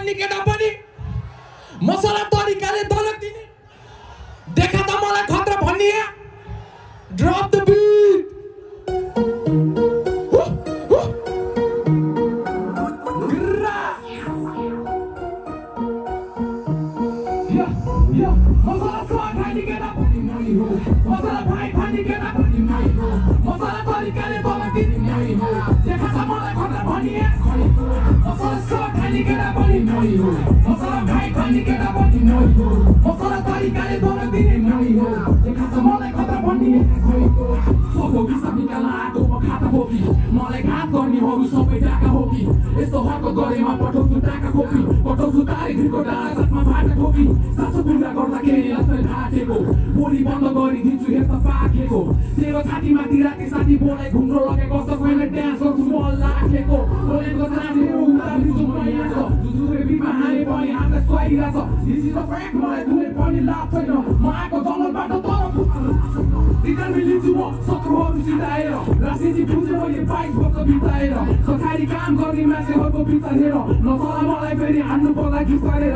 खाने केटा पनि मसला तरिकाले दलक दिने देखा त मलाई खतरा भन्ने ड्रप द बीट मसला खाने केटा पनि मै हो मसला भाइ खाने केटा पनि मै हो मसला तरिकाले दलक दिने मै हो देखा त मलाई खतरा भन्ने मसला खाने केटा पनि मै हो मसला भाइ खाने केटा पनि मै हो मसला तरिकाले दलक दिने मै हो देखा त मलाई खतरा भन्ने सबो विसा निकाल्न आएको म खाता हो कि मलाई घात गर्नेहरू सबै डाका हो कि यस्तो हरकत गरेमा पठाउँछु टाका खोपी पठाउँछु तारिखको डाँचामा भाटा ठोकी साँचो गुन्डा गर्दाखेरि लक्ष्य ढाँटेको बोली बन्द गरिदिन्छु हेर्दा पाकेको तेरो छातीमाथि राति साथी बोलाइ घुम्रो लगेको कस्तो कोहीले ड्यान्स गर्छु बल राखेको बोलेको साथीहरू उतारिदिन्छु म यहाँको जुजुरे बिमा हाले पनि हातलाई सुहाइरहेछ दिस इज अ फ्याक्ट मलाई कुनै पनि लाभ छैन म आएको जङ्गलबाट तर रिटर्न लिन्छु म शत्रुहरू सिधाएर राजनीति बुझेँ मैले 22 वर्ष बिताएर सरकारी काम गर्ने मान्छेहरूको पिछा हेर नसला मलाई फेरि हान्नु पर्ला कि सरेर